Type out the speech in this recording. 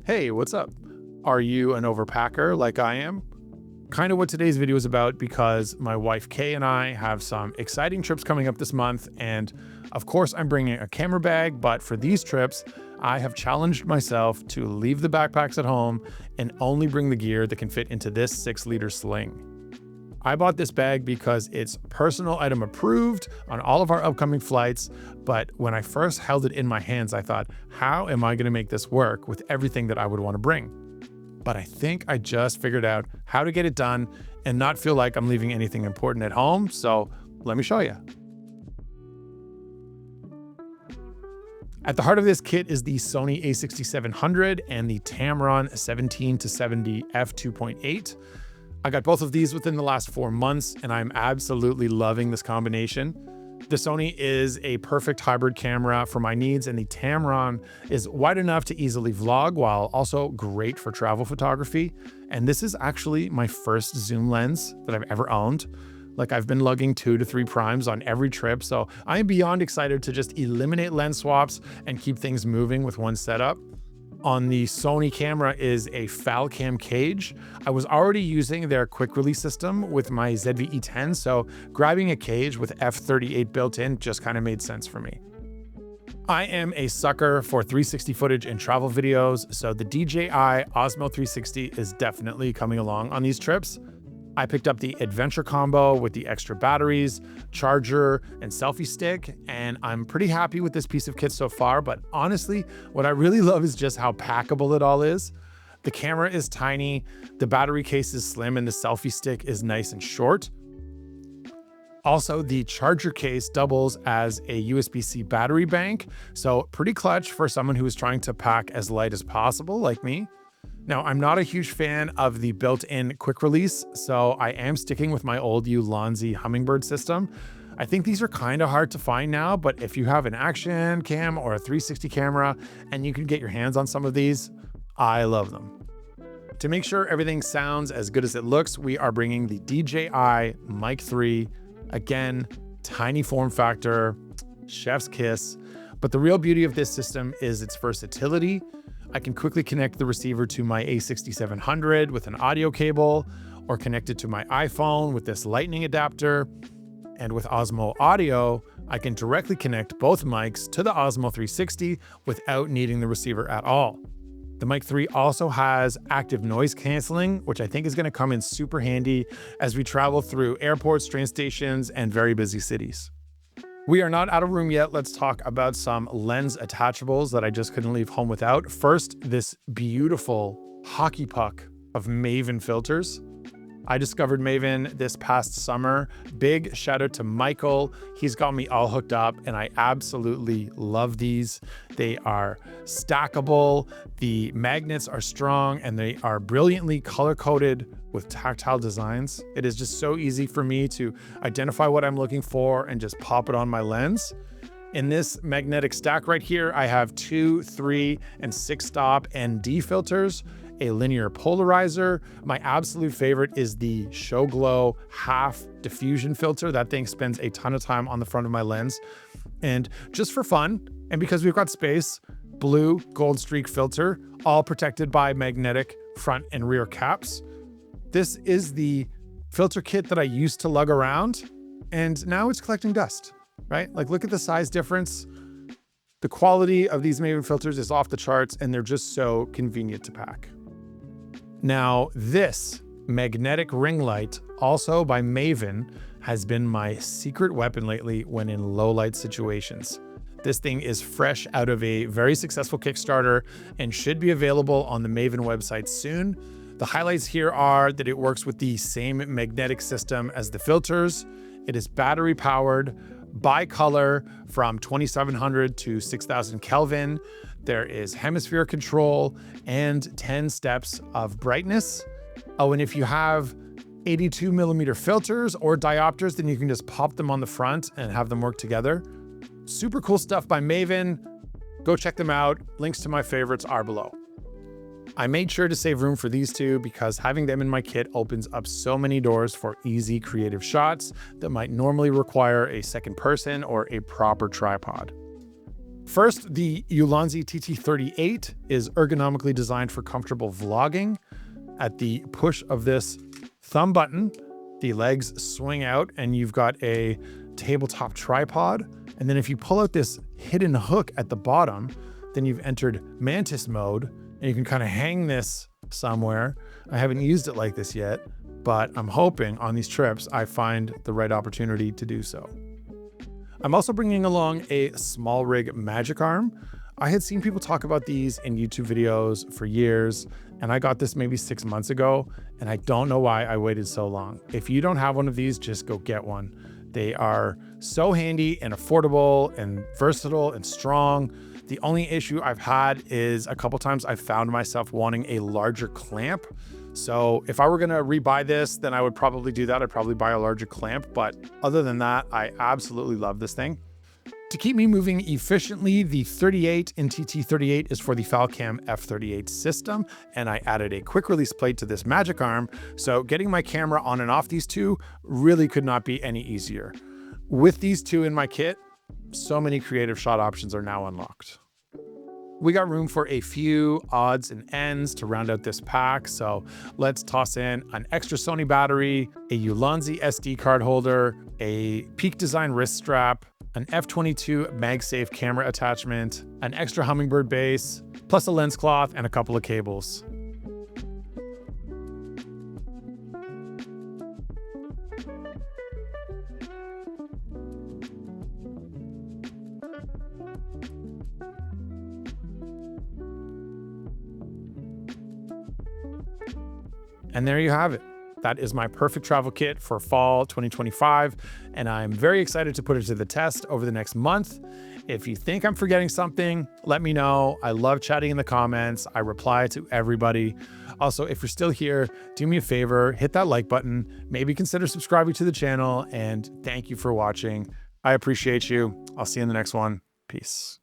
Hey, what's up? Are you an overpacker like I am? Kind of what today's video is about, because my wife Kay and I have some exciting trips coming up this month, and of course I'm bringing a camera bag, but for these trips I have challenged myself to leave the backpacks at home and only bring the gear that can fit into this 6-liter sling. I bought this bag because it's personal item approved on all of our upcoming flights, but when I first held it in my hands, I thought, how am I going to make this work with everything that I would want to bring? But I think I just figured out how to get it done and not feel like I'm leaving anything important at home, so let me show you. At the heart of this kit is the Sony A6700 and the Tamron 17-70 f2.8. I got both of these within the last 4 months, and I'm absolutely loving this combination. The Sony is a perfect hybrid camera for my needs, and the Tamron is wide enough to easily vlog while also great for travel photography. And this is actually my first zoom lens that I've ever owned. Like, I've been lugging 2 to 3 primes on every trip, so I'm beyond excited to just eliminate lens swaps and keep things moving with one setup. On the Sony camera is a FalCam cage. I was already using their quick release system with my ZV-E10, so grabbing a cage with F38 built in just kind of made sense for me. I am a sucker for 360 footage and travel videos, so the DJI Osmo 360 is definitely coming along on these trips. I picked up the adventure combo with the extra batteries, charger, and selfie stick, and I'm pretty happy with this piece of kit so far, but honestly, what I really love is just how packable it all is. The camera is tiny, the battery case is slim, and the selfie stick is nice and short. Also, the charger case doubles as a USB-C battery bank, so pretty clutch for someone who is trying to pack as light as possible, like me. Now, I'm not a huge fan of the built-in quick release, so I am sticking with my old Ulanzi Hummingbird system. I think these are kind of hard to find now, but if you have an action cam or a 360 camera and you can get your hands on some of these, I love them. To make sure everything sounds as good as it looks, we are bringing the DJI Mic 3. Again, tiny form factor, chef's kiss. But the real beauty of this system is its versatility. I can quickly connect the receiver to my A6700 with an audio cable, or connect it to my iPhone with this lightning adapter. And with Osmo Audio, I can directly connect both mics to the Osmo 360 without needing the receiver at all. The Mic 3 also has active noise canceling, which I think is going to come in super handy as we travel through airports, train stations, and very busy cities. We are not out of room yet. Let's talk about some lens attachables that I just couldn't leave home without. First, this beautiful hockey puck of Maven Filters. I discovered Maven this past summer. Big shout out to Michael. He's got me all hooked up, and I absolutely love these. They are stackable, the magnets are strong, and they are brilliantly color-coded with tactile designs. It is just so easy for me to identify what I'm looking for and just pop it on my lens. In this magnetic stack right here, I have 2, 3, and 6 stop ND filters, a linear polarizer. My absolute favorite is the Show Glow half diffusion filter. That thing spends a ton of time on the front of my lens. And just for fun, and because we've got space, blue gold streak filter, all protected by magnetic front and rear caps. This is the filter kit that I used to lug around, and now it's collecting dust, right? Like, look at the size difference. The quality of these Maven filters is off the charts, and they're just so convenient to pack. Now, this magnetic ring light, also by Maven, has been my secret weapon lately when in low light situations. This thing is fresh out of a very successful Kickstarter and should be available on the Maven website soon. The highlights here are that it works with the same magnetic system as the filters. It is battery powered, bi-color from 2700 to 6000 Kelvin. There is hemisphere control and 10 steps of brightness. Oh, and if you have 82mm filters or diopters, then you can just pop them on the front and have them work together. Super cool stuff by Maven. Go check them out. Links to my favorites are below. I made sure to save room for these two because having them in my kit opens up so many doors for easy creative shots that might normally require a second person or a proper tripod. First, the Ulanzi TT38 is ergonomically designed for comfortable vlogging. At the push of this thumb button, the legs swing out and you've got a tabletop tripod. And then if you pull out this hidden hook at the bottom, then you've entered mantis mode and you can kind of hang this somewhere. I haven't used it like this yet, but I'm hoping on these trips I find the right opportunity to do so. I'm also bringing along a Smallrig Magic Arm. I had seen people talk about these in YouTube videos for years, and I got this maybe 6 months ago, and I don't know why I waited so long. If you don't have one of these, just go get one. They are so handy and affordable and versatile and strong. The only issue I've had is a couple times I've found myself wanting a larger clamp. So if I were gonna rebuy this, then I would probably do that. I'd probably buy a larger clamp, but other than that, I absolutely love this thing. To keep me moving efficiently, the 38 in TT38 is for the Falcam F38 system, and I added a quick release plate to this Magic Arm, so getting my camera on and off these two really could not be any easier. With these two in my kit, so many creative shot options are now unlocked. We got room for a few odds and ends to round out this pack, so let's toss in an extra Sony battery, a Ulanzi SD card holder, a Peak Design wrist strap, an F22 MagSafe camera attachment, an extra hummingbird base, plus a lens cloth and a couple of cables. And there you have it. That is my perfect travel kit for fall 2025, and I'm very excited to put it to the test over the next month. If you think I'm forgetting something, let me know. I love chatting in the comments. I reply to everybody. Also, if you're still here, do me a favor, hit that like button, maybe consider subscribing to the channel, and thank you for watching. I appreciate you. I'll see you in the next one. Peace.